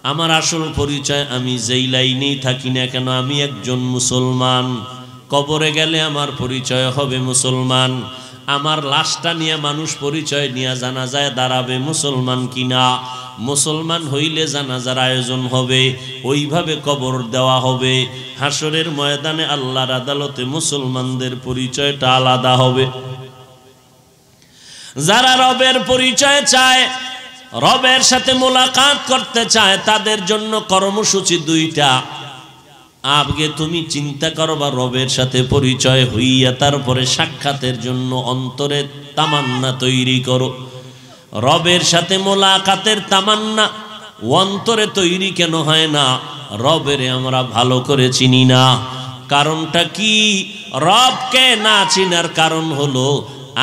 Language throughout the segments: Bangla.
আমার আসল পরিচয় আমি যেই লাইনেই থাকি না কেন আমি একজন মুসলমান। কবরে গেলে আমার পরিচয় হবে মুসলমান। আমার লাশটা নিয়ে মানুষ পরিচয় নিয়ে জানাজায় দাঁড়াবে মুসলমান কিনা। মুসলমান হইলে জানাজার আয়োজন হবে, ওইভাবে কবর দেওয়া হবে। হাসরের ময়দানে আল্লাহর আদালতে মুসলমানদের পরিচয়টা আলাদা হবে। যারা রবের পরিচয় চায়, রবের সাথে মোলাকাত করতে চায়, তাদের জন্য কর্মসূচি দুইটা। আগে তুমি চিন্তা করবা রবের সাথে পরিচয় হইয়া তারপরে সাক্ষাতের জন্য অন্তরে তামান্না তৈরি করো। রবের সাথে মোলাকাতের তামান্না অন্তরে তৈরি কেন হয় না? রবেরে আমরা ভালো করে চিনি না। কারণটা কি? রবকে না চিনার কারণ হলো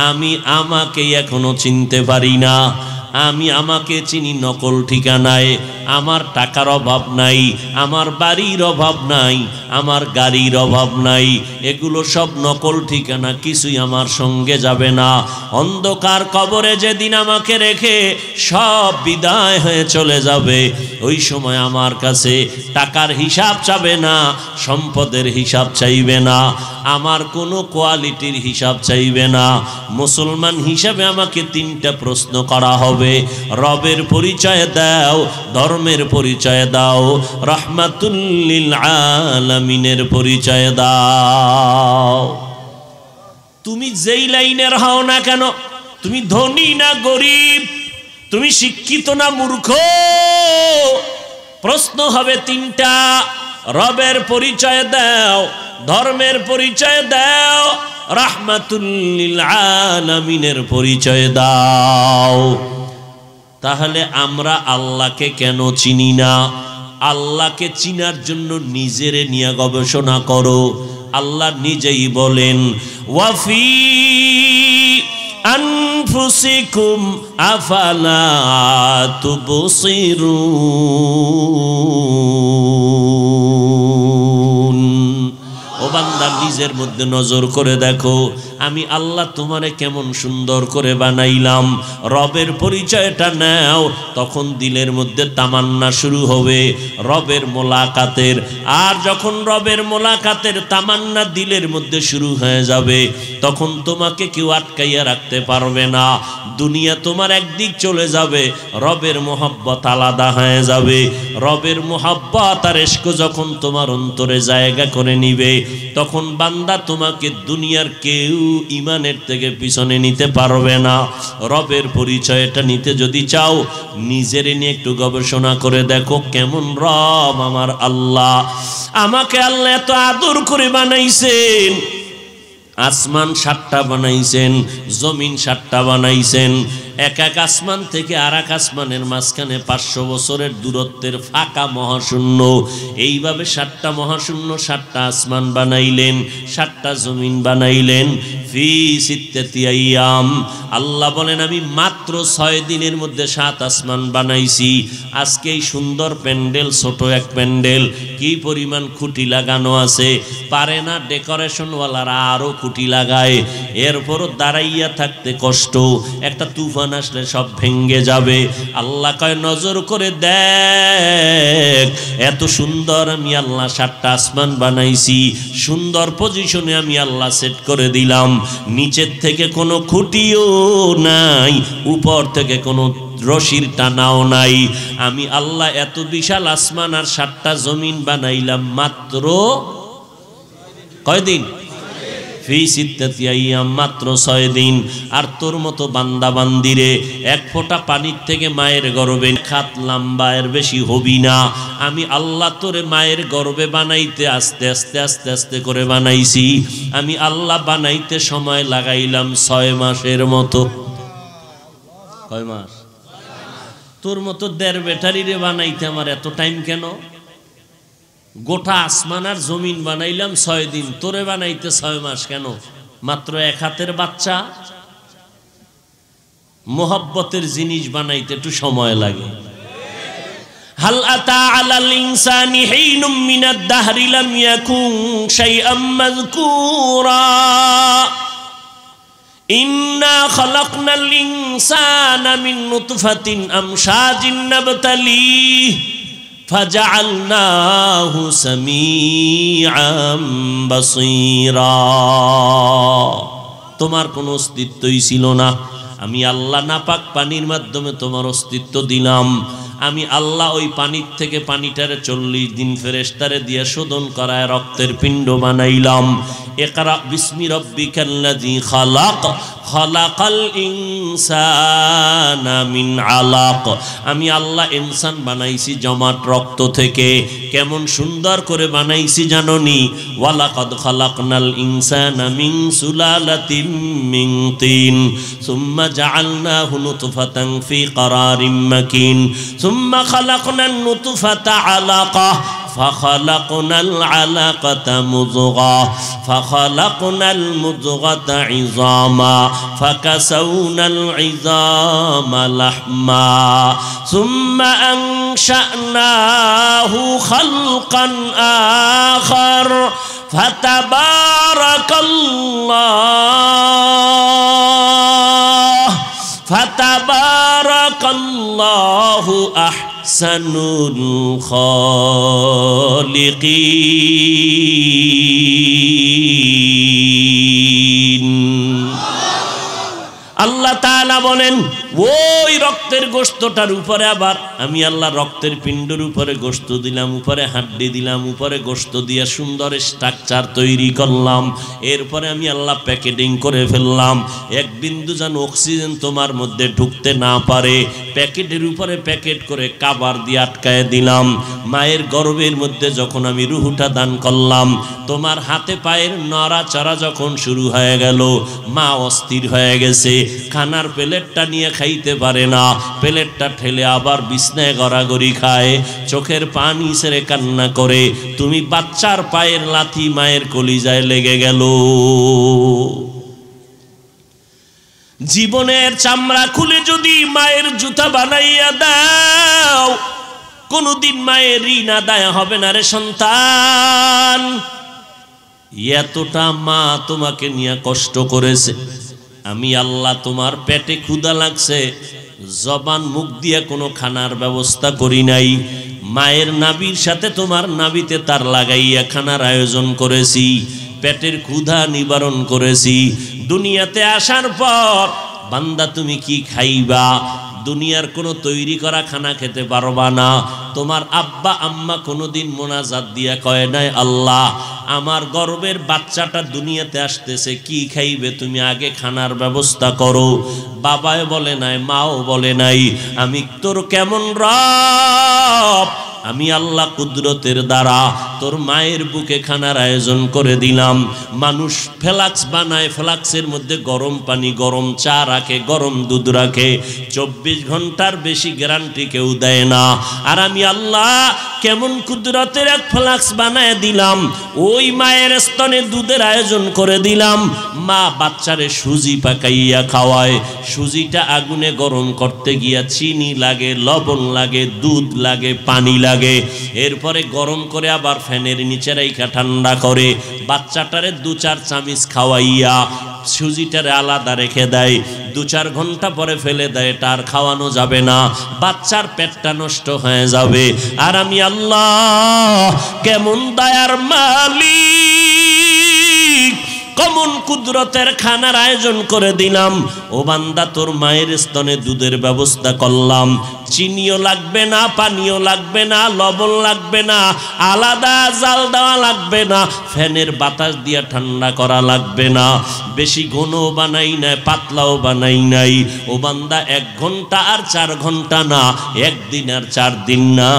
আমি আমাকে এখনো চিনতে পারি না। আমি আমাকে চিনি নকল ঠিকানায়। আমার টাকার অভাব নাই, আমার বাড়ির অভাব নাই, আমার গাড়ির অভাব নাই। এগুলো সব নকল ঠিকানা, কিছুই আমার সঙ্গে যাবে না। অন্ধকার কবরে যেদিন আমাকে রেখে সব বিদায় হয়ে চলে যাবে, ওই সময় আমার কাছে টাকার হিসাব চাবে না, সম্পদের হিসাব চাইবে না, আমার কোনো কোয়ালিটির হিসাব চাইবে না। মুসলমান হিসাবে আমাকে তিনটা প্রশ্ন করা হবে। রবের পরিচয় দাও, ধর্মের পরিচয় দাও, রাহমাতুল লিল আলামিনের পরিচয় দাও। তুমি যেই লাইনের হও না কেন, তুমি ধনী না গরিব, তুমি শিক্ষিত না মূর্খ, প্রশ্ন হবে তিনটা। রবের পরিচয় দাও, ধর্মের পরিচয় দাও, রাহমাতুল লিল আলামিনের পরিচয় দাও। তাহলে আমরা আল্লাহকে কেন চিনি না? আল্লাহকে চিনার জন্য নিজেরে নিয়ে গবেষণা করো। আল্লাহ নিজেই বলেন, ওয়াফি আনফুসিকুম আফালা তুবসিরুন। ও বান্দা, নিজের মধ্যে নজর করে দেখো, আমি আল্লাহ তোমারে কেমন সুন্দর করে বানাইলাম। রবের পরিচয়টা নাও, তখন দিলের মধ্যে তামান্না শুরু হবে রবের মোলাকাতের। আর যখন রবের মোলাকাতের তামান্না দিলের মধ্যে শুরু হয়ে যাবে, তখন তোমাকে কেউ আটকাইয়া রাখতে পারবে না। দুনিয়া তোমার একদিক চলে যাবে, রবের মোহাব্বত আলাদা হয়ে যাবে। রবের মোহাব্বত আর ইশক যখন তোমার অন্তরে জায়গা করে নিবে, তখন বান্দা তোমাকে দুনিয়ার কেউ ইমানের থেকে পিছনে নিতে পারবে না। রবের পরিচয়টা নিতে যদি চাও, নিজের নিয়ে একটু গবেষণা করে দেখো, কেমন রব আমার আল্লাহ। আমাকে আল্লাহ এত আদর করে বানাইছেন। আসমান 7টা বানাইছেন, জমিন 7টা বানাইছেন। এক এক আসমান থেকে আর এক আসমানের মাঝখানে 500 বছরের দূরত্বের ফাঁকা মহাশূন্য। এইভাবে 7টা মহাশূন্য, 7টা আসমান বানাইলেন, 7টা জমিন বানাইলেন। ফি সিত্তাতি আইয়াম। আল্লাহ বলেন, আমি মাত্র 6 দিনের মধ্যে 7 আসমান বানাইছি। আজকে এই সুন্দর প্যান্ডেল, ছোট এক প্যান্ডেল, কি পরিমাণ খুঁটি লাগানো আছে। পারে না ডেকোরেশনওয়ালারা আরো খুঁটি লাগায়, এরপরও দাঁড়াইয়া থাকতে কষ্ট। একটা তুফান আসলে সব ভেঙ্গে যাবে। আল্লাহ কয়, নজর করে দেখ, এত সুন্দর আমি আল্লাহ 7টা আসমান বানাইছি। সুন্দর পজিশনে আমি আল্লাহ সেট করে দিলাম। নিচের থেকে কোনো খুঁটিও নাই, উপর থেকে কোনো রশির টানাও নাই। আমি আল্লাহ এত বিশাল আসমান আর 7টা জমিন বানাইলাম মাত্র কয়দিন? ফি সিত্তাতি আইয়াম, মাত্র 6 দিন। আর তোর মতো বান্দা বান্দিরে এক ফোঁটা পানির থেকে মায়ের গর্ভে খাত লম্বা এর বেশি হবি না। আমি আল্লাহ তোরে মায়ের গর্ভে বানাইতে আস্তে আস্তে আস্তে আস্তে করে বানাইছি। আমি আল্লাহ বানাইতে সময় লাগাইলাম 6 মাসের মতো। কয় মাস? তোর মতো 1.5 ব্যাটারিরে বানাইতে আমার এত টাইম কেন? গোটা আসমান আর জমিন বানাইলাম 6 দিন, তোরে বানাইতে 6 মাস কেন? মাত্র 1 হাতের বাচ্চা। মোহাব্বতের জিনিস বানাইতে একটু সময় লাগে। হাল আতা আলাল ইনসানি হিনুম মিনাদ দাহরি লাম ইয়াকুন শাইআম মাযকুরা ইন্না খালাকনাল ইনসানা মিন নুতফাতিন আমশাজিন নাবতালিহি ফাজআলনাহু সামিআম বাসীরা। তোমার কোনো অস্তিত্বই ছিল না, আমি আল্লাহ নাপাক পানির মাধ্যমে তোমার অস্তিত্ব দিলাম। আমি আল্লাহ ওই পানির থেকে পানিটারে 40 দিন ফেরেশতারে দিয়ে শোধন করায় রক্তের পিণ্ড বানাইলাম। ইকরা বিসমি রাব্বিকাল্লাযী খালাক, খালাকাল ইনসানা মিন আলাক। আমি আল্লাহ ইনসান বানাইছি জমাট রক্ত থেকে। কেমন সুন্দর করে বানাইছি জানোনি? ওয়ালাকাদ খালাকনাল ইনসানা মিন সুলালাতিন মিন তিন সুম্মা জাআলনাহু নুতফাতান ফি ক্বারারিম মাকিন সুম্মা খালাকনান নুতফাতা আলাকা فخلقنا العلقة مضغة فخلقنا المضغة عظاما فكسونا العظام لحما ثم أنشأناه خلقا آخر فتبارك الله أحسنُ الخالقين। আল্লাহ তাআলা বলেন ওই রক্তের গোশতটার উপরে আবার আমি আল্লাহ রক্তের পিণ্ডের উপরে গোশত দিলাম, উপরে হাড্ডি দিলাম, উপরে গোশত দিয়ে সুন্দর স্ট্রাকচার তৈরি করলাম। এরপরে আমি আল্লাহ প্যাকেটিং করে ফেললাম। এক বিন্দু যেন অক্সিজেন তোমার মধ্যে ঢুকতে না পারে প্যাকেটের উপরে প্যাকেট করে কাবার দিয়ে আটকায় দিলাম। মায়ের গর্ভের মধ্যে যখন আমি রুহুটা দান করলাম, তোমার হাতে পায়ের নড়াচড়া যখন শুরু হয়ে গেল, মা অস্থির হয়ে গেছে, খানার প্লেটটা নিয়ে খাইতে পারে না, প্লেটটা ঠেলে আবার বিছনায় গড়াগড়ি খায়, চোখের পানি ছেড়ে কান্না করে। তুমি বাচ্চার পায়ের লাথি মায়ের কলিজায় লেগে গেল। জীবনের চামড়া খুলে যদি মায়ের জুতা বানাইয়া দাও, কোনদিন মায়ের ঋণ আদায় হবে না রে সন্তান। এতটা মা তোমাকে নিয়ে কষ্ট করেছে। আমি আল্লাহ তোমার পেটে ক্ষুধা লাগছে, জবান মুখ দিয়ে কোনো খানার ব্যবস্থা করি নাই। মায়ের নাভির সাথে তোমার নাভিতে তার লাগাইয়া খানার আয়োজন করেছি, পেটের ক্ষুধা নিবারণ করেছি। দুনিয়াতে আসার পর বান্দা তুমি কি খাইবা? দুনিয়ার কোনো তৈরি করা খানা খেতে পারবা না। তোমার আব্বা আম্মা কোনোদিন মোনাজাত দিয়া কয় নাই, আল্লাহ আমার গর্বের বাচ্চাটা দুনিয়াতে আসতেছে, কি খাইবে তুমি আগে খানার ব্যবস্থা করো। বাবাও বলে নাই, মাও বলে নাই। আমি তোর কেমন রব, আমি আল্লাহ কুদরতের দ্বারা তোর মায়ের বুকে খানার আয়োজন করে দিলাম। মানুষ ফ্লাক্স বানায়, ফ্লাক্সের মধ্যে গরম পানি, গরম চা রাখে, গরম দুধ রাখে, 24 ঘন্টার বেশি গ্যারান্টি কেউ দেয় না। আর আমি আল্লাহ কেমন কুদরতের এক ফ্লাক্স বানায় দিলাম, ওই মায়ের স্তনে দুধের আয়োজন করে দিলাম। মা বাচ্চারে সুজি পাকাইয়া খাওয়ায়, সুজিটা আগুনে গরম করতে গিয়া চিনি লাগে, লবণ লাগে, দুধ লাগে, পানি লাগে। এরপরে গরম করে আবার ফ্যানের নিচে রাইখা ঠান্ডা করে বাচ্চাটারে 2-4 চামচ খাওয়াইয়া সুজিটারে আলাদা রেখে দেয়। 2-4 ঘন্টা পরে ফেলে দেয়, তার খাওয়ানো যাবে না, বাচ্চার পেটটা নষ্ট হয়ে যাবে। আর আমি আল্লাহ কেমন দয়ার মালিক, কেমন কুদরতের খানার আয়োজন করে দিলাম। ও বান্দা তোর মায়ের স্তনে দুধের ব্যবস্থা করলাম, চিনিও লাগবে না, পানিও লাগবে না, লবণ লাগবে না, আলাদা জাল দেওয়া লাগবে না, ফ্যানের বাতাস দিয়ে ঠান্ডা করা লাগবে না। বেশি ঘনও বানাই নাই, পাতলাও বানাই নাই। ও বান্দা 1 ঘন্টা আর 4 ঘন্টা না, 1 দিন আর 4 দিন না,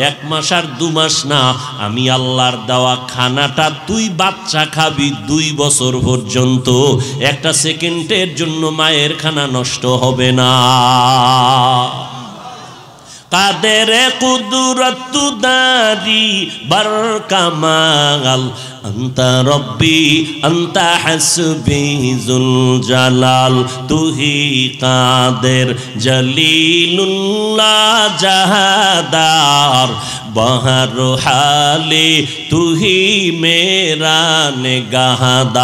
1 মাস আর 2 মাস না, আমি আল্লাহর দেওয়া খানাটা তুই বাচ্চা খাবি 2 বছর পর্যন্ত। একটা সেকেন্ডের জন্য মায়ের খানা নষ্ট হবে না। কাদের কুদরত দারি বার কামাল, আন্তা রব্বি আন্তা হাসবি জুল জালাল, তুহি কাদের জলিলুল্লাহ জাহাদার, বহর হালে তুহি মেরা নেগাহদার।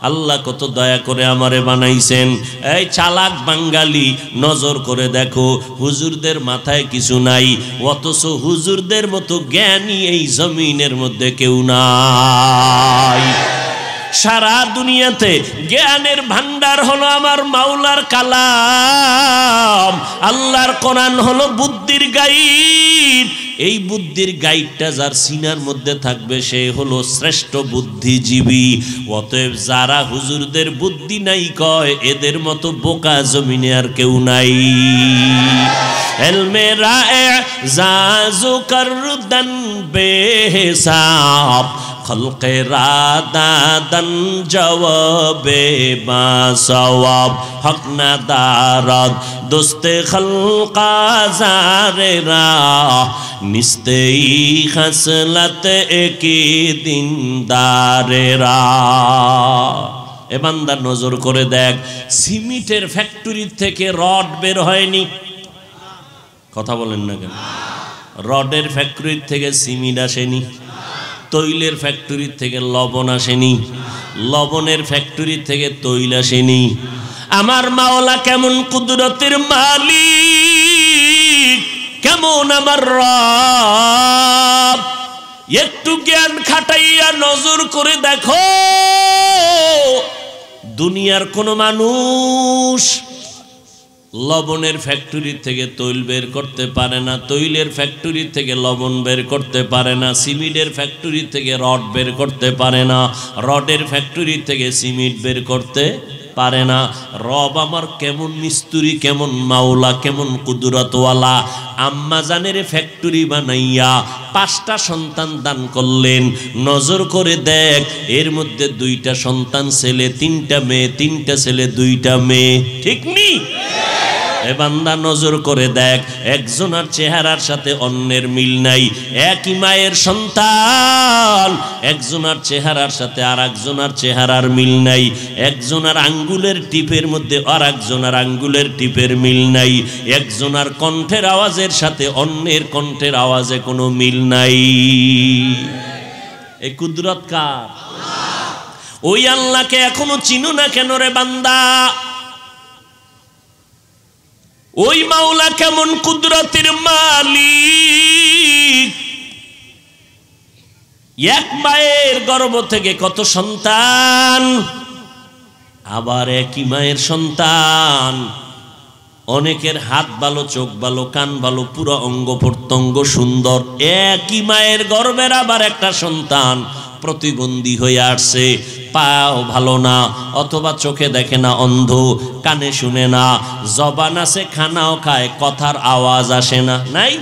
আল্লাহ কত দয়া করে আমারে বানাইছেন। এই চালাক বাঙালি, নজর করে দেখো, হুজুরদের মাথায় কিছু নাই, অথচ হুজুরদের মতো জ্ঞানী এই জমিনের মধ্যে কেউ নাই। সারা দুনিয়াতে জ্ঞানের ভান্ডার হলো আমার মাওলার কালাম, আল্লাহর কোরআন হলো বুদ্ধির গাইড। এই বুদ্ধির গাইডটা যার সিনার মধ্যে থাকবে সে হলো শ্রেষ্ঠ বুদ্ধিজীবী। অতএব যারা হুজুরদের বুদ্ধি নাই কয়, এদের মতো বোকা জমিনে আর কেউ নাই। এলমে রায়ে জাজু করদন বেহিসাব, খলকে রাদাদন জওয়াবে বাসওয়াব, হক না দারাদ দোস্তে খলকা জারেরা, নিস্তেই খসলত একি দিন দারেরা। এ বান্দা নজর করে দেখ, সিমেন্টের ফ্যাক্টরি থেকে রড বের হয়নি। কথা বলেন না কেন? রডের ফ্যাক্টরি থেকে সিমেন্ট আসেনি, তৈলের ফ্যাক্টরি থেকে লবণ আসেনি, লবণের ফ্যাক্টরি থেকে তৈল আসেনি। আমার মাওলা কেমন কুদরতের মালিক, কেমন আমার রব। একটু জ্ঞান খাটাইয়া নজর করে দেখো, দুনিয়ার কোন মানুষ লবণের ফ্যাক্টরি থেকে তৈল বের করতে পারে না, তৈলের ফ্যাক্টরি থেকে লবণ বের করতে পারে না, সিমেন্টের ফ্যাক্টরি থেকে রড বের করতে পারে না, রডের ফ্যাক্টরি থেকে সিমেন্ট বের করতে পারে না। রব আমার কেমন মিস্ত্রি, কেমন মাওলা, কেমন কুদরতওয়ালা। আম্মা জানের ফ্যাক্টরি বানাইয়া 5টা সন্তান দান করলেন। নজর করে দেখ, এর মধ্যে 2টা সন্তান ছেলে, 3টা মেয়ে, 3টা ছেলে 2টা মেয়ে, ঠিক নি? এ বান্দা নজর করে দেখ, একজনের চেহারার সাথে অন্যের মিল নাই। একই মায়ের সন্তান, একজনের চেহারার সাথে আর একজনের চেহারার মিল নাই। একজনের আঙ্গুলের টিপের মধ্যে আর একজনের আঙ্গুলের টিপের মিল নাই। একজনের কণ্ঠের আওয়াজের সাথে অন্যের কণ্ঠের আওয়াজে কোনো মিল নাই। এই কুদরত কার? ওই আল্লাহকে এখনো চিনো না কেন রে বান্দা? ওই মাওলা কেমন কুদরতের মালিক। এক মায়ের গর্ভ থেকে কত সন্তান, আবার একই মায়ের সন্তান। অনেকের হাত ভালো, চোখ ভালো, কান ভালো, পুরো অঙ্গ প্রত্যঙ্গ সুন্দর। একই মায়ের গর্ভের আবার একটা সন্তান প্রতিবন্ধী হয়ে আসছে, পাও ভালো না, অথবা চোখে দেখে না, অন্ধ, কানে শুনে না, জবান আছে, খানাও খায়, কথার আওয়াজ আসে না। নাই?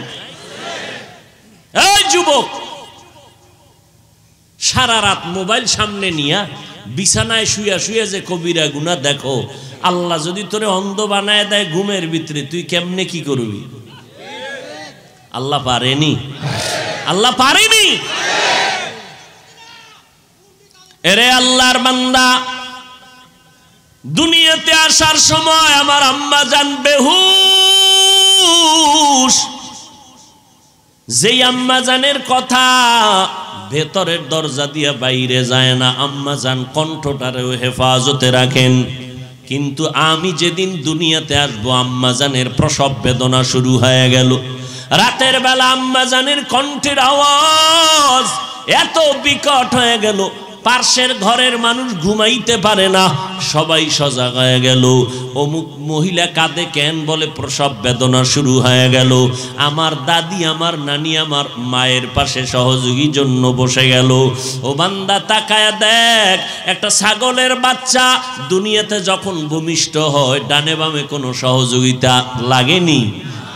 এই যুবক, সারা রাত মোবাইল সামনে নিয়া বিছানায় শুয়া শুয়ে যে কবিরা গুনাহ দেখো, আল্লাহ যদি তোরে অন্ধ বানায় দেয় ঘুমের ভিতরে, তুই কেমনে কি করবি? আল্লাহ পারেনি? আল্লাহ পারেনি? এরে আল্লাহর বান্দা, দুনিয়াতে আসার সময় আমার আম্মা জান বেহুশ। যেই আম্মা জানের কথা ভেতরের দরজা দিয়ে বাইরে যায় না, আম্মা জান কণ্ঠটারেও হেফাজতে রাখেন। কিন্তু আমি যেদিন দুনিয়াতে আসবো, আম্মা জানের প্রসব বেদনা শুরু হয়ে গেল। রাতের বেলা আম্মা জানের কণ্ঠের আওয়াজ এত বিকট হয়ে গেল, পার্শ্বের ঘরের মানুষ ঘুমাইতে পারে না, সবাই সজাগ হয়ে গেল। অমুক মহিলা কাঁদে কেন? বলে প্রসব বেদনা শুরু হয়ে গেল। আমার দাদি, আমার নানি, আমার মায়ের পাশে সহযোগী জন্য বসে গেল। ও বান্দা তাকায়া দেখ, একটা ছাগলের বাচ্চা দুনিয়াতে যখন ভূমিষ্ঠ হয়, ডানে বামে কোনো সহযোগিতা লাগেনি,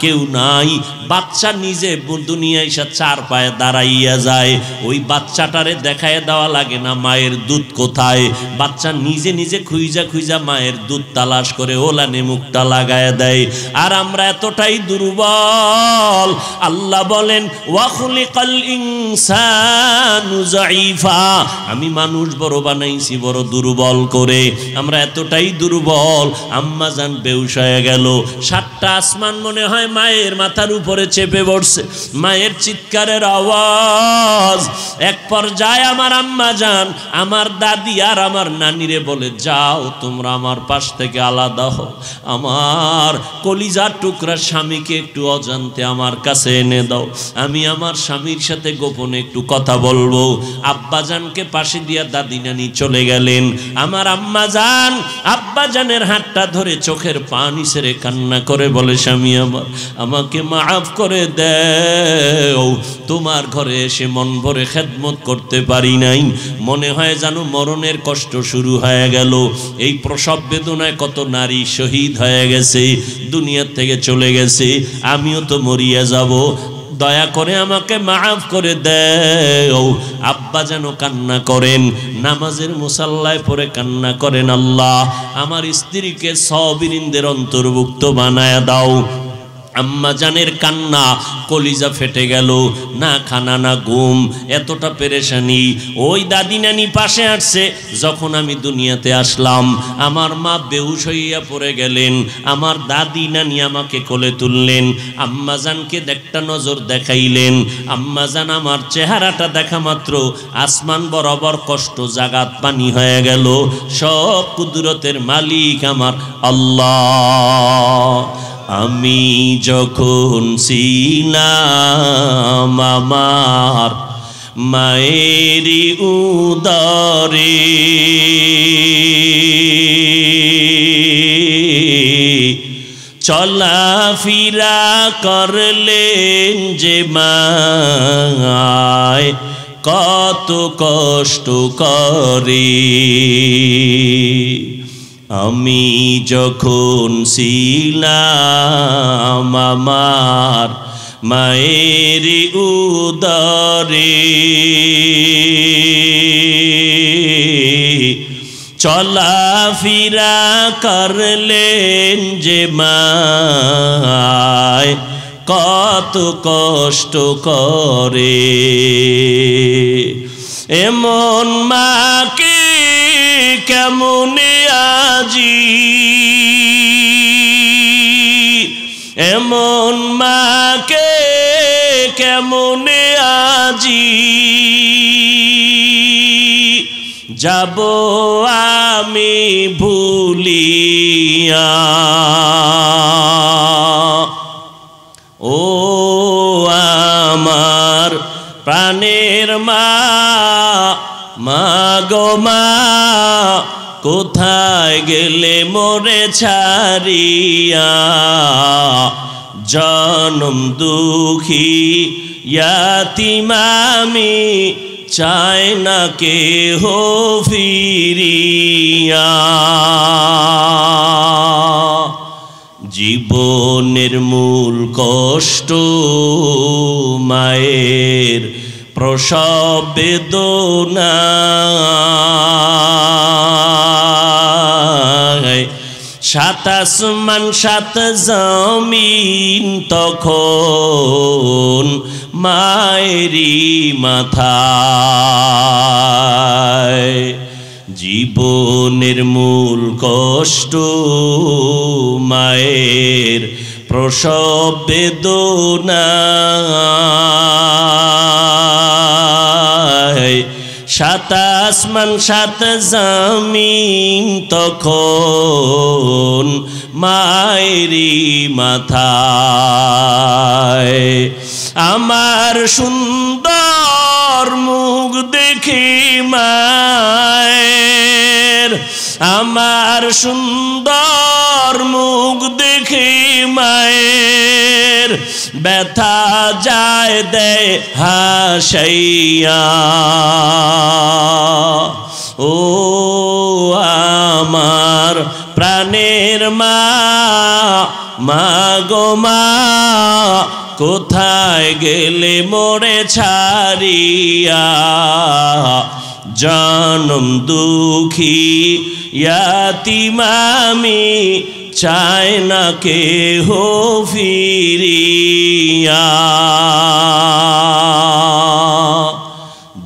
কেউ নাই। বাচ্চা নিজে দুনিয়ায় এসে 4 পায়ে দাঁড়াইয়া যায়। ওই বাচ্চাটারে দেখায় দেওয়া লাগে না মায়ের দুধ কোথায়। বাচ্চা নিজে নিজে খুঁজা খুঁজা মায়ের দুধ তালাশ করে ওলানে মুখটা লাগায় দেয়। আর আমরা এতটাই দুর্বল, আল্লাহ বলেন ওয়া খুলিকাল ইনসানু যায়ীফা, আমি মানুষ বড় বানাইছি বড় দুর্বল করে। আমরা এতটাই দুর্বল, আম্মা জান বেহুশ হয়ে গেল। 7টা আসমান মনে হয় মায়ের মাথার উপরে চেপে বসছে, মায়ের চিৎকারের আওয়াজ। এক পর্যায়ে আমার আম্মা জান আমার দাদি আর আমার নানিরে বলে, যাও তোমরা আমার পাশ থেকে আলাদা হও, আমার কলিজার টুকরা স্বামীকে একটু অজান্তে আমার কাছে এনে দাও, আমি আমার স্বামীর সাথে গোপনে একটু কথা বলবো। আব্বাজানকে পাশে দিয়া দাদি নানি চলে গেলেন। আমার আম্মা জান আব্বাজানের হাতটা ধরে চোখের পানি ছেড়ে কান্না করে বলে, স্বামী আমার, আমাকে মাফ করে দেও, তোমার ঘরে এসে মন ভরে খেদমত করতে পারি নাই, মনে হয় যেন মরণের কষ্ট শুরু হয়ে গেল। এই প্রসব বেদনায় কত নারী শহীদ হয়ে গেছে, দুনিয়া থেকে চলে গেছে, আমিও তো মরিয়া যাব, দয়া করে আমাকে মাফ করে দেও। আব্বা যেন কান্না করেন, নামাজের মুসাল্লায় পড়ে কান্না করেন, আল্লাহ আমার স্ত্রীকে সাবিরিনদের অন্তর্ভুক্ত বানায়া দাও। আম্মা জানের কান্না, কলিজা ফেটে গেল, না খানা না ঘুম, এতটা পেরেশানি। ওই দাদি নানি পাশে আসছে। যখন আমি দুনিয়াতে আসলাম আমার মা বেহুশ হইয়া পড়ে গেলেন, আমার দাদি নানি আমাকে কোলে তুললেন, আম্মা জানকে একটা নজর দেখাইলেন। আম্মা জান আমার চেহারাটা দেখা মাত্র আসমান বরাবর কষ্ট জাগাত পানি হয়ে গেল। সব কুদরতের মালিক আমার আল্লাহ। আমি যখন ছিলাম আমার মায়েরি উদরে, চলাফেরা করলেন যে মায় কত কষ্ট করে। আমি যখন ছিলাম আমার মায়ের উদরে, চলাফেরা করলেন যে মায় কত কষ্ট করে। এমন মাকে কেমনে আজি, এমন মাকে কেমনে আজি যাব আমি ভুলিয়া। ও আমার প্রাণের মা, মা গো মা, কোথায় গেলে মোরে ছাড়িয়া, জনম দুঃখী ইয়াতীম আমি, চাই না কেহ ফিরিয়া। জীবনের মূল কষ্ট মায়ের প্রসব বেদনা, সাত আসমান সাত জমিন তখন মায়েরি মাথায়। জীবনের মূল কষ্ট মায়ের প্রসব বেদনা, সাত আসমান সাত জমিন তখন মায়েরি মাথায়। আমার সুন্দর মুখ দেখি মায়ের, আমার সুন্দর মুখ দেখি মায়ের, ব্যথা যায় দেয় হাসাইয়া। ও আমার প্রাণের মা, মা গো মা, কোথায় গেলে মোরে ছাড়িয়া, জনম দুঃখী ইয়াতীম আমি, চাই না কেহ ফিরিয়া।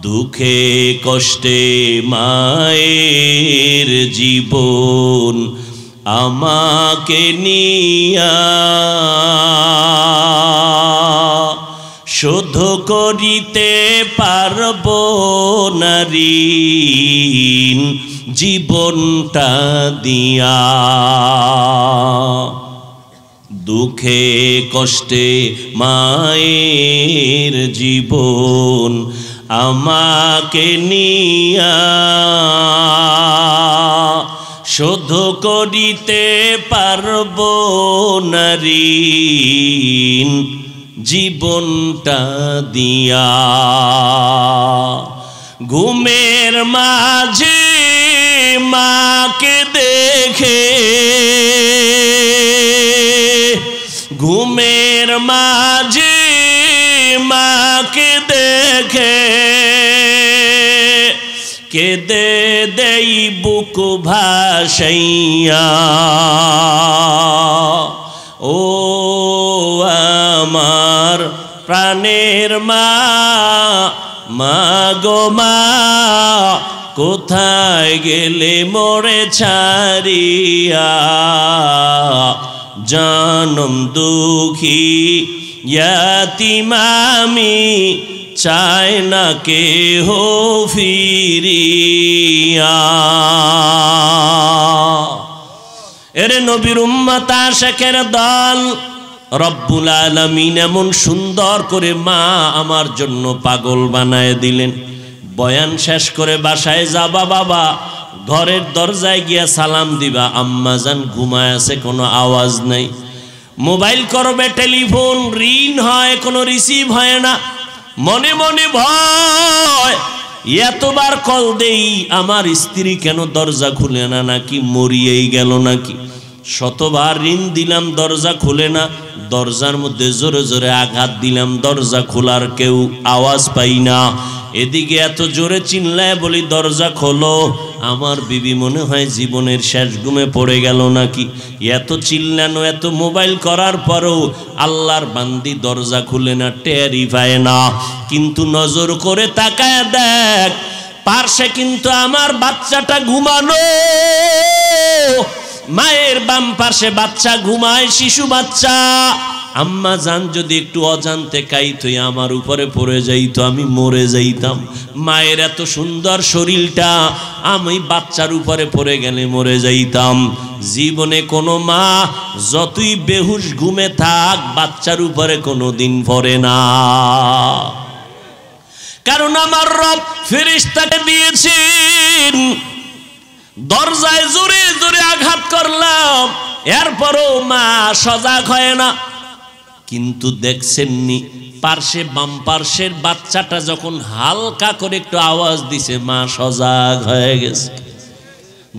দুঃখে কষ্টে মায়ের জীবন আমাকে নিয়া, শোধ করিতে পারব না ঋণ জীবনটা দিয়া। দুঃখে কষ্টে মায়ের জীবন আমাকে নিয়া, শোধ করিতে পারব না ঋণ জীবনটা দিয়া। ঘুমের মাঝে মাকে দেখে, ঘুমের মাঝে মাকে দেখে কেঁদে দেই বুক ভাসাইয়া। ও আমার প্রাণের মা, মা গো মা, কোথায় গেলে মোরে ছাড়িয়া। জানম দুঃখী ইয়াতীম আমি, চায় না কেহ ফিরিয়া। এরে নবীর উম্মত আশিকের দল, রব্বুল আলামিন এমন সুন্দর করে মা আমার জন্য পাগল বানায় দিলেন। বয়ান শেষ করে বাসায় যাবা বাবা, ঘরের দরজায় গিয়া সালাম দিবা, আম্মাজান ঘুমায় আছে, কোনো আওয়াজ নাই। মোবাইল করবে টেলিফোন, রিং হয়, কোনো রিসিভ হয় না। মনে মনে ভয়, এতবার কল দেই আমার স্ত্রী কেন দরজা খুলে না, নাকি মরিয়েই গেল নাকি। শতবার ঋণ দিলাম, দরজা খুলে না। দরজার মধ্যে জোরে জোরে আঘাত দিলাম, দরজা খোলার কেউ আওয়াজ পাই না। এদিকে এত জোরে চিল্লায় বলি দরজা খোলো, আমার বিবি মনে হয় জীবনের শেষ ঘুমে পড়ে গেল নাকি। এত চিল্লানো, এত মোবাইল করার পরও আল্লাহর বান্দি দরজা খুলে না, টেরই পায় না। কিন্তু নজর করে তাকায় দেখ, পার্শ্বে কিন্তু আমার বাচ্চাটা ঘুমানো। মায়ের বাম পাশে বাচ্চা ঘুমায়, শিশু বাচ্চা। আম্মা জান যদি একটু অজান্তে কাইত আমার উপরে পড়ে যাইতো, আমি মরে যাইতাম। মায়ের এত সুন্দর শরীরটা আমি বাচ্চার উপরে পড়ে গেলে মরে যাইতাম। জীবনে কোনো মা যতই বেহুশ ঘুমে থাক, বাচ্চার উপরে কোনো দিন পড়ে না। কারণ আমার রব ফেরেশতাকে দিয়েছেন। দরজায় জোরে জোরে আঘাত করলাম, এরপরও মা সজাগ হয় না। কিন্তু দেখছেননি, পার্শ্বে বাম পার্শ্বের বাচ্চাটা যখন হালকা করে একটু আওয়াজ দিছে, মা সজাগ হয়ে গেছে।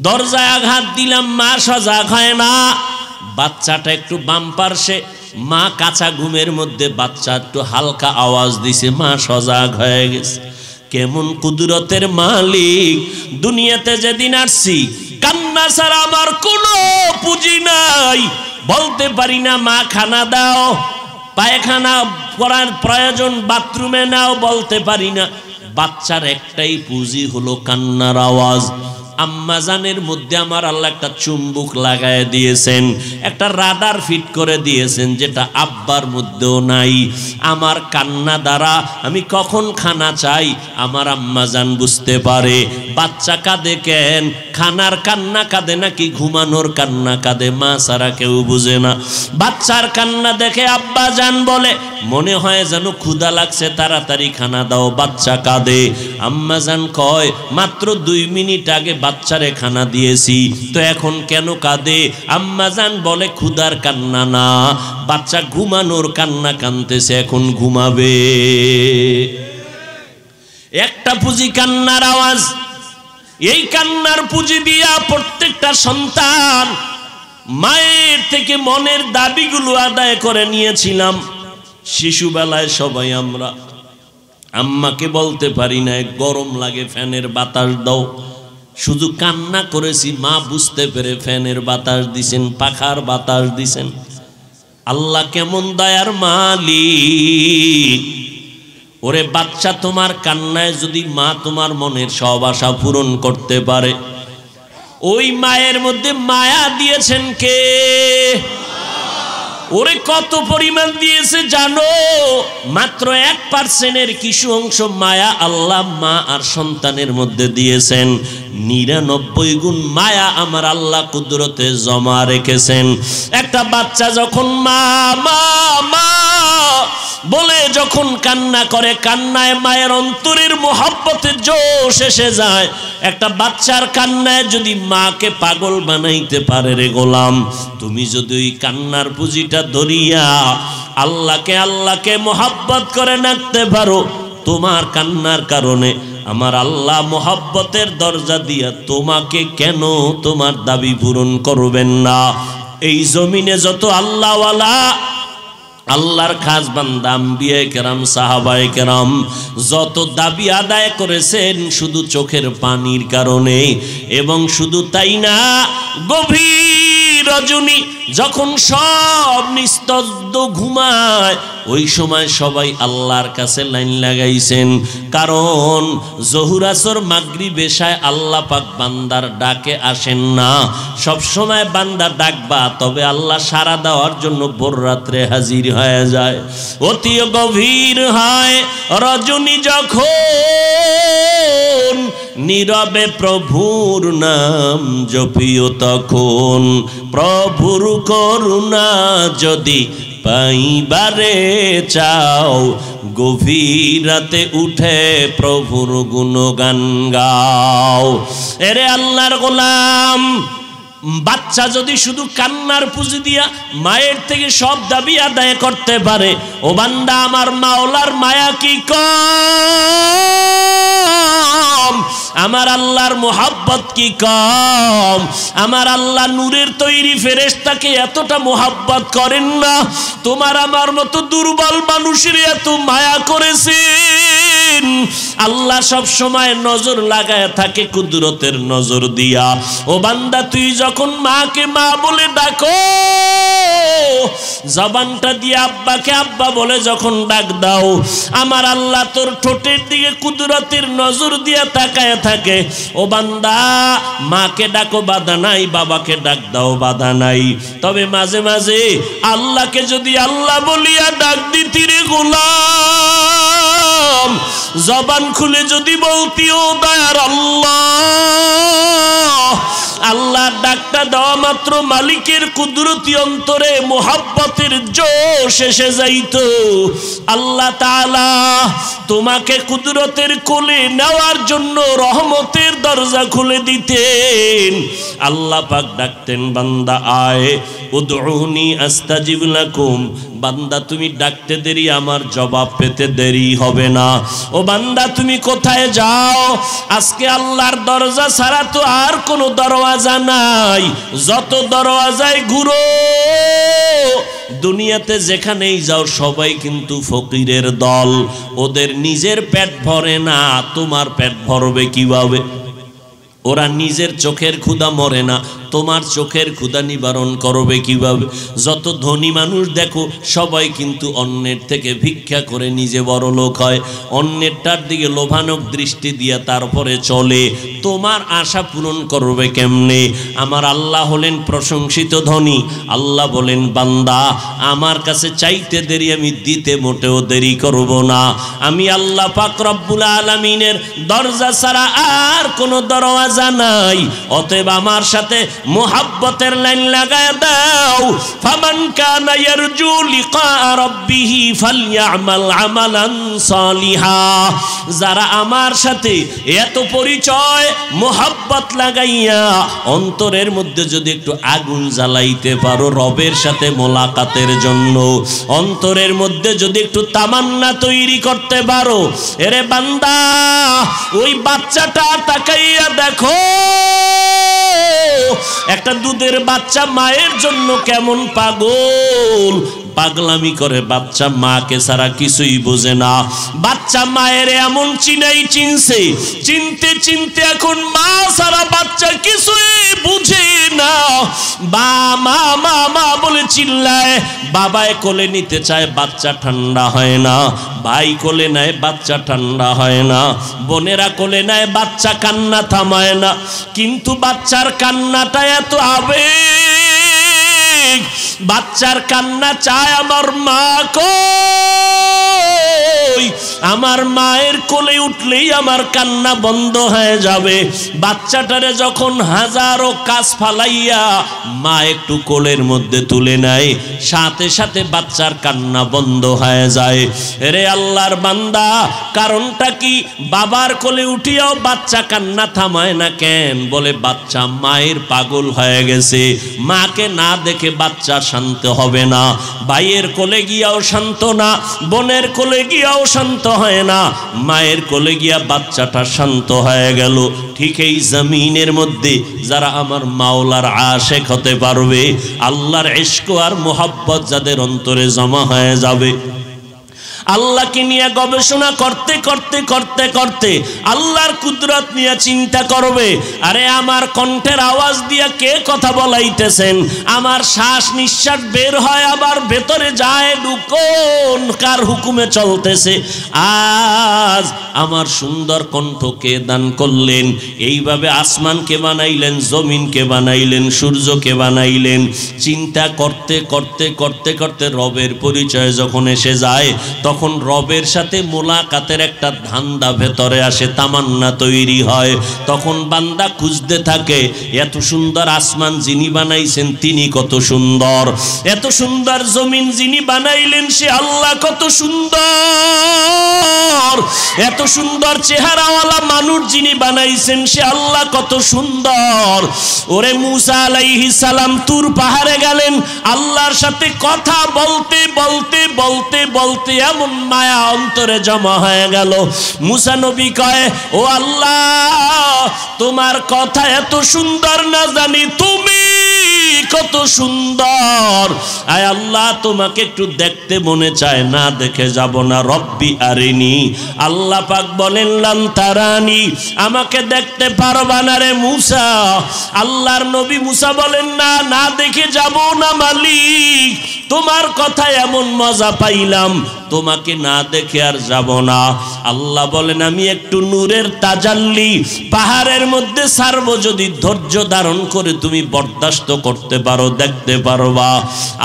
দরজায় আঘাত দিলাম, মা সজাগ হয় না। বাচ্চাটা একটু বাম পার্শ্বে, মা কাঁচা ঘুমের মধ্যে, বাচ্চা একটু হালকা আওয়াজ দিছে, মা সজাগ হয়ে গেছে। কেমন কুদরতের মালিক। দুনিয়াতে যেদিন আসছি, কান্না ছাড়া আমার কোনো পুঁজি নাই। বলতে পারি না মা খানা দাও, পায়খানা করার প্রয়োজন, বাথরুমে নাও, বলতে পারি না। বাচ্চার একটাই পুঁজি হলো কান্নার আওয়াজ। আম্মাজানের মধ্যে আমার আল্লাহ একটা চুম্বুক লাগায় দিয়েছেন, একটা রাডার ফিট করে দিয়েছেন, যেটা আব্বার মধ্যেও নাই। আমার কান্না দ্বারা আমি কখন খানা চাই আমার আম্মাজান বুঝতে পারে। বাচ্চা কাঁদে কেন, খানার কান্না কাঁদে নাকি ঘুমানোর কান্না কাঁদে, মা ছাড়া কেউ বুঝে না। বাচ্চার কান্না দেখে আব্বাজান বলে, মনে হয় যেন ক্ষুধা লাগছে, তাড়াতাড়ি খানা দাও। বাচ্চা কাঁদে, আম্মাজান কয়, মাত্র 2 মিনিট আগে বাচ্চারে খানা দিয়েছি, তো এখন কেন কাঁদে? আম্মাজান বলে, ক্ষুধার কান্না না, বাচ্চা ঘুমানোর কান্না কাঁদতেছে, এখন ঘুমাবে। একটা পুঁজি কান্নার আওয়াজ। এই কান্নার পুঁজি দিয়া প্রত্যেকটা সন্তান মায়ের থেকে মনের দাবিগুলো আদায় করে নিয়েছিলাম। শিশুবেলায় সবাই আমরা আম্মাকে বলতে পারি না, গরম লাগে ফ্যানের বাতাস দাও। শুধু কান্না করেছি, মা বুঝতে পেরে ফ্যানের বাতাস দিছেন, পাখার বাতাস দিছেন। আল্লাহ কেমন দয়ার মালিক। ওরে বাচ্চা, তোমার কান্নায় যদি মা তোমার মনের সব আশা পূরণ করতে পারে, ওই মায়ের মধ্যে মায়া দিয়েছেন কে? ওরে কত পরিমাণ দিয়েছে জানো? মাত্র 1% কিছু অংশ মায়া আল্লাহ মা আর সন্তানের মধ্যে দিয়েছেন। 99 গুণ মায়া আমার আল্লাহ কুদরতে জমা রেখেছেন। একটা বাচ্চা যখন মা মা মা বলে যখন কান্না করে, কান্নায় মায়ের অন্তরের মোহাব্বতের জোশ এসে যায়। একটা বাচ্চার কান্নায় যদি মাকে পাগল বানাইতে পারে রে গোলাম, তুমি যদি ওই কান্নার পুঁজিটা ধরিয়া আল্লাহকে মোহাব্বত করে নাচতে পারো, তোমার কান্নার কারণে আমার আল্লাহ মোহাব্বতের দরজা দিয়া তোমাকে কেন তোমার দাবি পূরণ করবেন না? এই জমিনে যত আল্লাহওয়ালা, আল্লাহর খাস বান্দা, আম্বিয়ায়ে কেরাম, সাহাবায়ে কেরাম যত দাবি আদায় করেছেন শুধু চোখের পানির কারণে। এবং শুধু তাই না, গভীর রজনী যখন সব নিস্তব্ধ ঘুমায়, ওই সময় সবাই আল্লাহর কাছে লাইন লাগাইছেন। কারণ জহুর, আসর, মাগরিব, এশায় আল্লাহ পাক বান্দার ডাকে আসেন না। সব সময় বান্দা ডাকবা, তবে আল্লাহ সাড়া দেওয়ার জন্য ভোর রাত্রে হাজির হয়ে যায়। অতি গভীর হয় রজনী যখন, নীরবে প্রভুর নাম জপিও তখন। প্রভুর করুণা যদি পাইবারে চাও, গভীর রাতে উঠে প্রভুর গুণগান গাও। এরে আল্লাহর গোলাম, বাচ্চা যদি শুধু কান্নার পুঁজি দিয়া মায়ের থেকে সব দাবি আদায় করতে পারে, ও বান্দা আমার মাওলার মায়া কি কম? আমার আল্লাহর মোহাব্বত কি কম? আমার আল্লাহ নূরের তৈরি ফেরেশতাকে এতটা মোহাব্বত করেন না? তোমার আমার মতো দুর্বল মানুষের এত মায়া করেছেন। আল্লাহ সব সময় নজর লাগায় থাকে কুদরতের নজর দিয়া। ও বান্দা, তুই যখন মাকে মা বলে ডাকো, জবানটা দিয়ে আব্বাকে আব্বা বলে যখন ডাক দাও, আমার আল্লাহ তোর ঠোঁটের দিকে কুদরতের নজর দিয়া তাকায় থাকে। ও বান্দা, মাকে ডাকো বাধা নাই, বাবাকে ডাক দাও বাধা নাই, তবে মাঝে মাঝে আল্লাহকে যদি আল্লাহ বলিয়া ডাক দিতি রে গোলাম, জবান খুলে যদি বলতি ও দয়ার আল্লাহ, আল্লাহ ডাকটা দেওয়া মাত্র মালিকের কুদরতি অন্তরে মোহাব্বতের জোশ এসে যাইত। আল্লাহ তাআলা তোমাকে কুদরতের কোলে নেওয়ার জন্য রহমতের দরজা খুলে দিতেন। আল্লাহ পাক ডাকতেন, বান্দা আয়, উদউনি আস্তাজিব লাকুম। বান্দা তুমি ডাকতে দেরি, আমার জবাব পেতে দেরি হবে না। ও বান্দা, তুমি কোথায় যাও? আজকে আল্লাহর দরজা ছাড়া তো আর কোনো দরওয়াজা নাই। যত দরওয়াজায় ঘুরো, দুনিয়াতে যেখানেই যাও, সবাই কিন্তু ফকিরের দল। ওদের নিজের পেট ভরে না, তোমার পেট ভরবে কিভাবে? ওরা নিজের চোখের ক্ষুধা মরে না, তোমার চোখের ক্ষুধা নিবারণ করবে কিভাবে? যত ধনী মানুষ দেখো, সবাই কিন্তু অন্যের থেকে ভিক্ষা করে নিজে বড় লোক হয়, অন্যেরটার দিকে লোভানক দৃষ্টি দিয়া তারপরে চলে। তোমার আশা পূরণ করবে কেমনে? আমার আল্লাহ হলেন প্রশংসিত ধনী। আল্লাহ বলেন, বান্দা আমার কাছে চাইতে দেরি, আমি দিতে মোটেও দেরি করব না। আমি আল্লাহ পাক রব্বুল আলামিনের দরজা ছাড়া আর কোনো দরওয়াজা নাই। অতএব আমার সাথে মোহাব্বতের লাইন লাগায় দাও। ফামান কানা ইয়ারজু লিকা রাব্বিহি ফালইআমাল আমালান সালিহা। যারা আমার সাথে এত পরিচয় মোহাব্বত লাগাইয়া অন্তরের মধ্যে যদি একটু আগুন জ্বালাইতে পারো রবের সাথে মোলাকাতের জন্য, অন্তরের মধ্যে যদি একটু তামান্না তৈরি করতে পারো, এরে বান্দা ওই বাচ্চাটা তাকাইয়া দেখো, একটা দুধের বাচ্চা মায়ের জন্য কেমন পাগল, পাগলামি করে। বাচ্চা মাকে ছাড়া কিছুই বোঝে না। বাচ্চা মায়ের এমন চিনছে, চিনতে চিনতে এখন মা ছাড়া বাচ্চা কিছুই বুঝে না। বা মা মা মা বলে চিল্লায়। বাবায় কোলে নিতে চায়, বাচ্চা ঠান্ডা হয় না। ভাই কোলে নেয়, বাচ্চা ঠান্ডা হয় না। বোনেরা কোলে নেয়, বাচ্চা কান্না থামায় না। কিন্তু বাচ্চার কান্নাটা এত আবেগ, বাচ্চার কান্না চায় আমার মা কই, আমার মায়ের কোলে উঠলেই আমার কান্না বন্ধ হয়ে যাবে। বাচ্চাটারে যখন হাজারো কাজ ফালাইয়া মা একটু কোলের মধ্যে তুলে নেয়, সাথে সাথে বাচ্চার কান্না বন্ধ হয়ে যায়। রে আল্লাহর বান্দা, কারণটা কি? বাবার কোলে উঠিয়াও বাচ্চা কান্না থামায় না কেন? বলে বাচ্চা মায়ের পাগল হয়ে গেছে, মাকে না দেখে বাচ্চা শান্ত হবে না। ভাইয়ের কোলে গিয়াও শান্ত না, বোনের কোলে গিয়াও শান্ত হয় না, মায়ের কোলে গিয়া বাচ্চাটা শান্ত হয়ে গেল। ঠিক এই জমিনের মধ্যে যারা আমার মাওলার আশেক হতে পারবে, আল্লাহর ইশক আর মোহাব্বত যাদের অন্তরে জমা হয়ে যাবে, আল্লাহকে নিয়ে গবেষণা করতে করতে করতে করতে আল্লাহর কুদরত নিয়ে চিন্তা করবে, আরে আমার কণ্ঠের আওয়াজ দিয়া কে কথা বলাইতেছেন, আমার শ্বাস নিঃশ্বাস বের হয় আবার ভেতরে যায়, কোন কার হুকুমে চলতেছে, আজ আমার সুন্দর কণ্ঠকে দান করলেন। এইভাবে আসমানকে বানাইলেন, জমিনকে বানাইলেন, সূর্যকে বানাইলেন। চিন্তা করতে করতে করতে করতে রবের পরিচয় যখন এসে যায়, তখন রবের সাথে মোলাকাতের একটা ধান্দা ভেতরে আসে, তামান্না তৈরি হয়। তখন বান্দা খুঁজতে থাকে, এত সুন্দর আসমান যিনি বানাইছেন তিনি কত সুন্দর, এত সুন্দর জমিন যিনি বানাইলেন সে আল্লাহ কত সুন্দর, এত সুন্দর চেহারাওয়ালা মানুষ যিনি বানাইছেন সে আল্লাহ কত সুন্দর। ওরে মুসা আলাইহিস সালাম তুর পাহাড়ে গেলেন, আল্লাহর সাথে কথা বলতে বলতে বলতে বলতে এমন মায়া অন্তরে জমা হয়ে গেল। মুসা নবী কয়, ও আল্লাহ, তোমার কথা এত সুন্দর না জানি তুমি কত সুন্দর, আয় আল্লাহ তোমাকে একটু দেখতে মনে চায়, না দেখে যাব না, রব্বি আরিনি। আল্লাহ পাক বলেন, লান তারানি, আমাকে দেখতে পারবা না রে মুসা। আল্লাহর নবী মুসা বলেন, না না দেখে যাব না মালিক, তোমার কথা এমন মজা পাইলাম, তোমাকে না দেখে আর যাব না। আল্লাহ বলেন, আমি একটু নূরের তাজাল্লি পাহাড়ের মধ্যে ছাড়বো, যদি ধৈর্য ধারণ করে তুমি বরদাস্ত করতে পারো, দেখতে পারবা।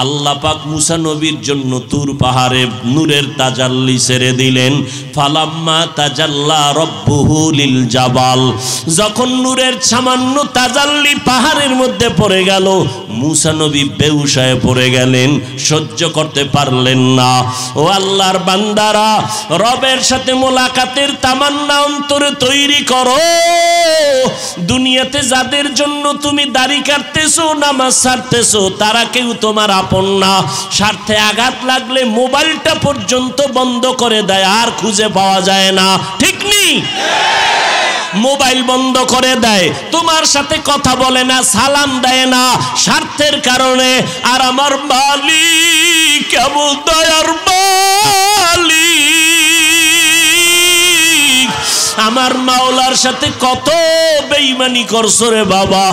আল্লাহ পাক মুসা নবীর জন্য তুর পাহাড়ে নূরের তাজাল্লি ছেড়ে দিলেন। ফালাম্মা তাজাল্লা রব্বুহু লিল জাবাল, যখন নূরের সামান্য তাজাল্লি পাহাড়ের মধ্যে পড়ে গেল, মুসা নবী বেহুশ হয়ে পড়ে গেলেন, সহ্য করতে পারলেন না। ও আল্লাহর বান্দারা, রবের সাথে মোলাকাতের তামান্না অন্তরে তৈরি করো। দুনিয়াতে যাদের জন্য তুমি দাড়ি কাটতেছো, নামাজ ছাড়তেছো, তারা কেউ তোমার আপন না। স্বার্থে আঘাত লাগলে মোবাইলটা পর্যন্ত বন্ধ করে দেয়, আর খুঁজে পাওয়া যায় না, ঠিক নেই? মোবাইল বন্ধ করে দেয়, তোমার সাথে কথা বলে না, সালাম দেয় না, স্বার্থের কারণে। আর আমার মালিক কেমন দয়ার মালিক, আমার মাওলার সাথে কত বেঈমানি করছো রে বাবা।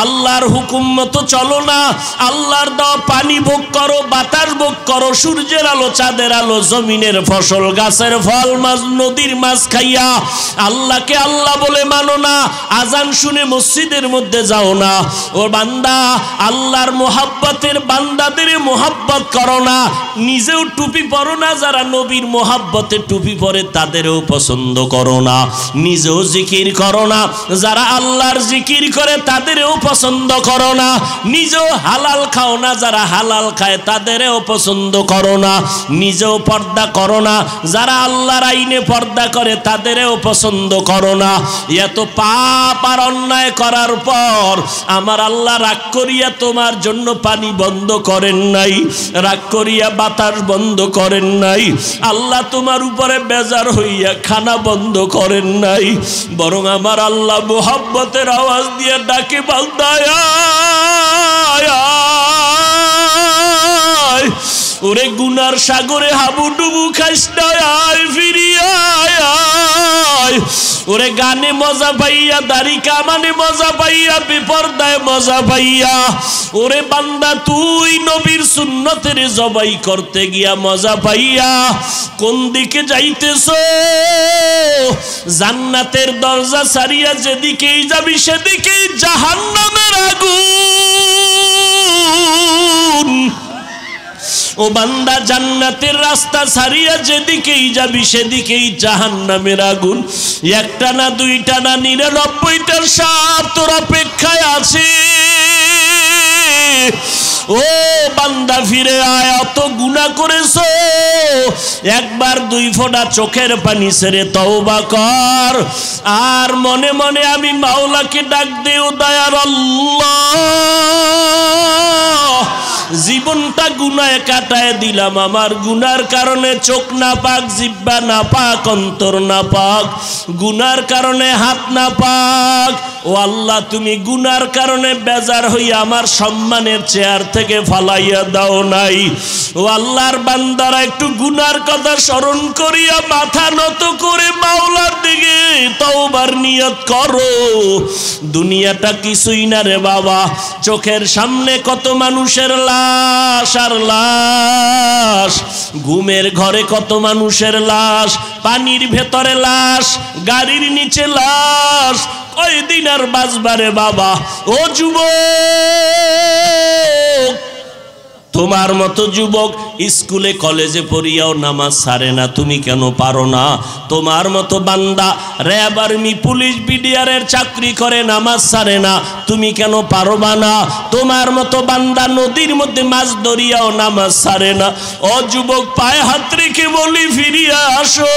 আল্লাহর হুকুম মতো চলো না, আল্লাহর দেওয়া পানি ভোগ করো, বাতাস ভোগ করো, সূর্যের আলো, চাঁদের আলো, জমিনের ফসল, গাছের ফল, মাছ, নদীর মাছ খাইয়া আল্লাহকে আল্লাহ বলে মানো না। আজান শুনে মসজিদের মধ্যে যাও না। ও বান্দা, আল্লাহর মোহাব্বতের বান্দাদের মোহাব্বত করো না, নিজেও টুপি পরো না, যারা নবীর মোহাব্বতে টুপি পরে তাদেরও পছন্দ করো না, নিজেও জিকির করো না, যারা আল্লাহর জিকির করে তাদেরও পছন্দ করো না, নিজেও হালাল খাও না, যারা হালাল খায় তাদেরও পছন্দ করো না, নিজেও পর্দা করো না, যারা আল্লাহর আইনে পর্দা করে তাদেরও পছন্দ করো না। এত পাপ আর অন্যায় করার পর আমার আল্লাহ রাগ করিয়া তোমার জন্য পানি বন্ধ করেন নাই, রাগ করিয়া বাতাস বন্ধ করেন নাই, আল্লাহ তোমার উপরে বেজার হইয়া খানা বন্ধ করেন নাই, বরং আমার আল্লাহ মোহাব্বতের আওয়াজ দিয়ে ডাকে, বান্দায় ওরে গুনার সাগরে হাবুডুবু খাইস না, আয় ফিরিয়া আয়। ওরে গানে মজা পাইয়া, দাড়ি কামানে মজা পাইয়া, বেপরদায় মজা পাইয়া, ওরে বান্দা তুই নবীর সুন্নতের জবাই করতে গিয়া মজা পাইয়া কোন দিকে যাইতেছ? জান্নাতের দরজা ছাড়িয়া যেদিকেই যাবি সেদিকেই জাহান্নামের আগুন। আগুন। ও বান্দা, জান্নাতের রাস্তা ছাড়িয়া যেদিকেই যাবি সেদিকেই জাহান্নামের আগুন। একটা না দুইটা না 99টা সাপ তোর অপেক্ষায় আছে। ও বান্দা, ফিরে আয়। অত গুনাহ করেছো, একবার 2 ফোঁটা চোখের পানি ছেড়ে তওবা কর। আর মনে মনে আমি মাওলাকে ডাক দেও, দয়ার আল্লাহ, জীবনটা গুনাহে কাটায় দিলাম। আমার গুনার কারণে চোখ না পাক, জিহ্বা না পাক, অন্তর না পাক, গুনার কারণে হাত না পাক। ও আল্লাহ, তুমি গুনার কারণে বেজার হইয়া আমার সম্মানের চেয়ার থেকে ফালাইয়া দাও নাই। ও আল্লাহর বান্দারা একটু গুনার কথা স্মরণ করিয়া মাথা নত করে মাওলার দিকে তওবার নিয়ত করো। দুনিয়াটা কিছুই না রে বাবা। চোখের সামনে কত মানুষের লাশ আর লাশ, ঘুমের ঘরে কত মানুষের লাশ, পানির ভেতরে লাশ, গাড়ির নিচে লাশ। কয়দিন আর বাঁচবারে বাবা? ও যুবক, তোমার মতো যুবক স্কুলে কলেজে পড়িয়াও নামাজ ছাড়ে না, তুমি কেন পারো না? তোমার মতো বান্দা র্যাব, আর্মি, পুলিশ, বিডিআরের চাকরি করে, নামাজ ছাড়ে না, তুমি কেন পারবা না? তোমার মতো বান্দা নদীর মধ্যে মাছ ধরিয়াও নামাজ ছাড়ে না। ও যুবক, পায়ে হাত রেখে বলি, ফিরিয়া আসো,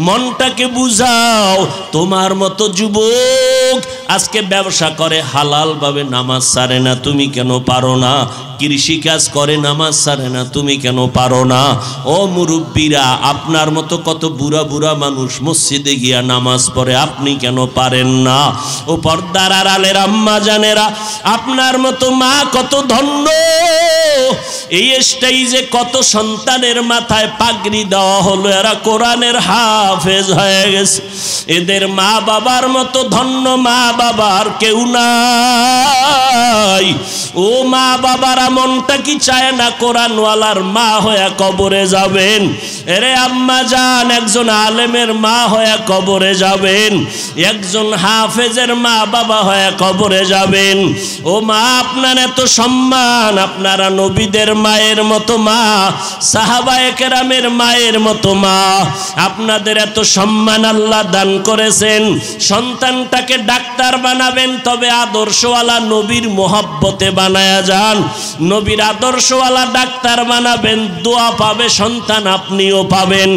মনটাকে বুঝাও। তোমার মতো যুবক আজকে ব্যবসা করে, হালাল ভাবে নামাজ ছাড়ে না, তুমি কেন পারো না? কৃষি কাজ করে, নামাজ ছাড়ে না, তুমি কেন পারো না? ও মুরব্বীরা, আপনার মতো কত বুড়া বুড়া মানুষ মসজিদে গিয়া নামাজ পড়ে, আপনি কেন পারেন না? ও পর্দার আড়ালের আম্মা জানেরা, আপনার মতো মা কত ধন্য। এই স্টেজে কত সন্তানের মাথায় পাগড়ি দেওয়া হলো, এরা কোরআনের হাফেজ হয়ে গেছে। এদের মা বাবার মতো ধন্য মা বাবার কেউ নাই। ও মা বাবারা, মনটা কি চায় না কোরআনওয়ালার মা হয়ে কবরে যাবেন? এরে আম্মা জান, একজন আলেমের মা হয়ে কবরে যাবেন, একজন হাফেজের মা বাবা হয়ে কবরে যাবেন। ও মা, আপনার এত সম্মান, আপনারা নবীদের মায়ের মতো মা, সাহাবায়ে কেরামের মায়ের মতো মা, আপনাদের এত সম্মান আল্লাহ দান করেছেন। সন্তানটাকে ডাক্তার বানাবেন, তবে আদর্শওয়ালা নবীর মোহাব্বতে বানায়া যান। নবীর আদর্শওয়ালা ডাক্তার বানাবেন, দোয়া পাবে সন্তান, আপনিও পাবেন।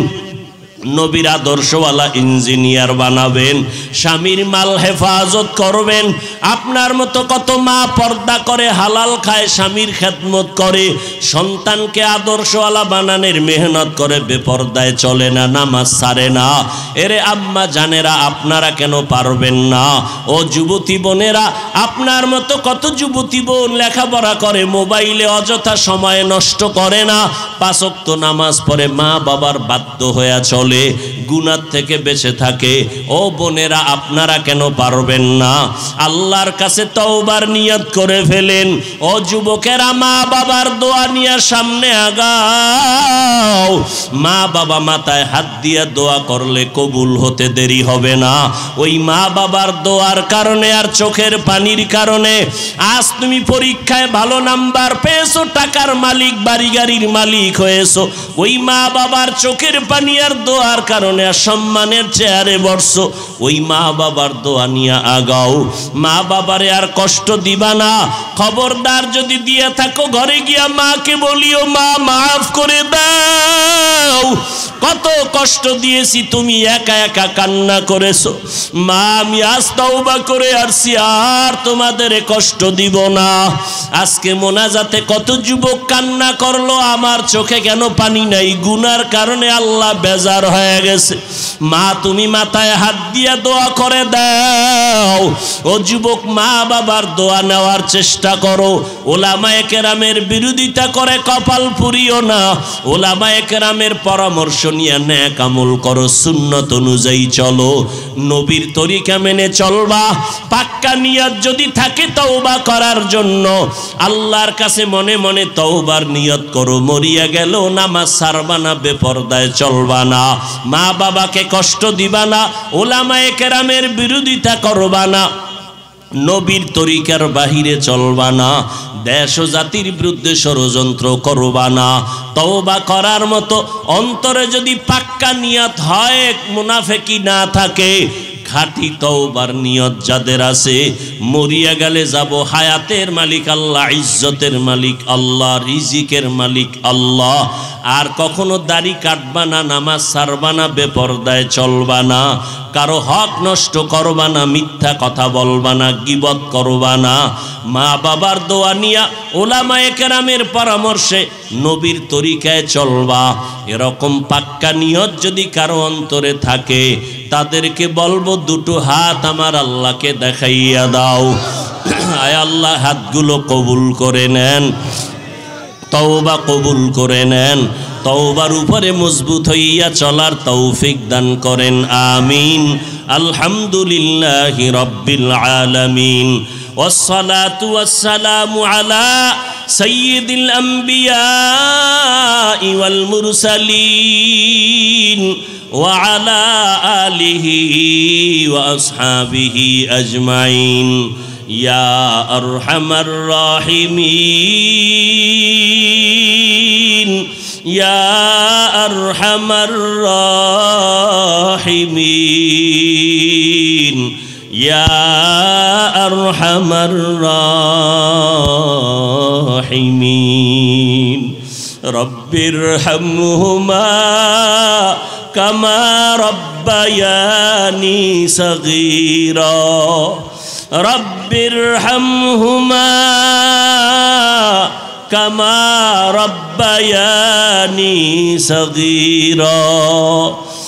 নবীর আদর্শওয়ালা ইঞ্জিনিয়ার বানাবেন, স্বামীর মাল হেফাজত করবেন। আপনার মতো কত মা পর্দা করে, হালাল খায়, স্বামীর খেদমত করে, সন্তানকে আদর্শওয়ালা বানানোর মেহনত করে, বেপর্দায় চলে না, নামাজ ছাড়ে না। এরে আম্মা জানেরা, আপনারা কেন পারবেন না? ও যুবতী বোনেরা, আপনার মতো কত যুবতী বোন লেখাপড়া করে, মোবাইলে অযথা সময় নষ্ট করে না, 5 ওয়াক্ত নামাজ পড়ে, মা বাবার বাধ্য হয়ে চলে, গুনাহ থেকে বেঁচে থাকে। ও বোনেরা, আপনারা কেন পারবেন না? আল্লাহর কাছে তওবার নিয়ত করে ফেলেন। ও যুবকেরা, মা বাবার দোয়া নিয়ে সামনে আগাও। মা বাবা মাথায় হাত দিয়ে দোয়া করলে কবুল হতে দেরি হবে না। ওই মা বাবার দোয়ার কারণে আর চোখের পানির কারণে আজ তুমি পরীক্ষায় ভালো নাম্বার পেয়েছো, টাকার মালিক, বাড়ি গাড়ির মালিক হয়েছো। ওই মা বাবার চোখের পানি আর দোয়ার কারণে আর সম্মানের চেয়ারে বসছো। ওই মা বাবার দোয়া নিয়ে আগাও। মা বাবারে আর কষ্ট দিবা না। খবরদার, যদি দিয়ে থাকো ঘরে গিয়া মাকে বলিও, মা মাফ করে দাও, কত কষ্ট দিয়েছি, তুমি একা একা কান্না করেছো। মা, আমি আজ তওবা করে আসছি, আর তোমাদের কষ্ট দিব না। আজকে মোনাজাতে কত যুবক কান্না করলো, আমার চোখে কেন পানি নাই? গুনার কারণে আল্লাহ বেজার হয়ে গেছে। মা, তুমি মাথায় হাত দিয়া দোয়া করে দাও। ও যুবক, মা বাবার দোয়া নেওয়ার চেষ্টা করো। ওলামায়ে কেরামের বিরোধিতা করে কপাল পুরিও না। ওলামায়ে কেরামের পরামর্শ নিয়ে নেক আমল করো, সুন্নত অনুযায়ী চলো, নবীর তরিকা মেনে চলবা। পাক্কা নিয়ত যদি থাকে তওবা করার জন্য, আল্লাহর কাছে মনে মনে তওবার নিয়ত করো। মরিয়া গেল নামাজ ছাড়বা না, বেপরদায় চলবা না, মা বাবাকে কষ্ট দিবা না, ওলামায়ে কেরামের বিরোধিতা করবা না। নবীর তরিকার বাহিরে চলবা না, দেশ ও জাতির বিরুদ্ধে ষড়যন্ত্র করবা না। তওবা করার মতো অন্তরে যদি পাক্কা নিয়ত হয়, মুনাফিকি না থাকে, খাঁটি তওবার নিয়ত যাদের আছে, মরিয়া গেলে যাব হায়াতের মালিক আল্লাহ, ইজ্জতের মালিক আল্লাহ, রিজিকের মালিক আল্লাহ। আর কখনো দাড়ি কাটবা না, নামাজ ছাড়বা না, বেপরদায় চলবা না, কারো হক নষ্ট করবা না, মিথ্যা কথা বলবা না, গীবত করবা না, মা বাবার দোয়া নিয়া ওলামায়ে কেরামের পরামর্শে নবীর তরিকায় চলবা। এরকম পাক্কা নিয়ত যদি কারো অন্তরে থাকে, তাদেরকে বলবো দুটো হাত আমার আল্লাহকে দেখাইয়া দাও। আয় আল্লাহ, হাতগুলো কবুল করে নেন, তওবা কবুল করে নেন, তওবার উপরে মজবুত হইয়া চলার তৌফিক দান করেন, আমিন। আলহামদুলিল্লাহি রাব্বিল আলামিন, ওয়াসসালাতু ওয়াসসালামু আলা সাইয়্যিদিল আমবিয়া ওয়াল মুরসালিন ওয়া আলা আলিহি ওয়া আসহাবিহি আজমাইন। ইয়া আরহামার রাহিমিন, ইয়া আরহামার রাহিমিন, ইয়া আরহামার রাহিমিন। রব্বিরহামহুমা কামা রব্বায়ানি সগীরা, রব্বিরহামহুমা কামা রব্বায়ানি সগীরা।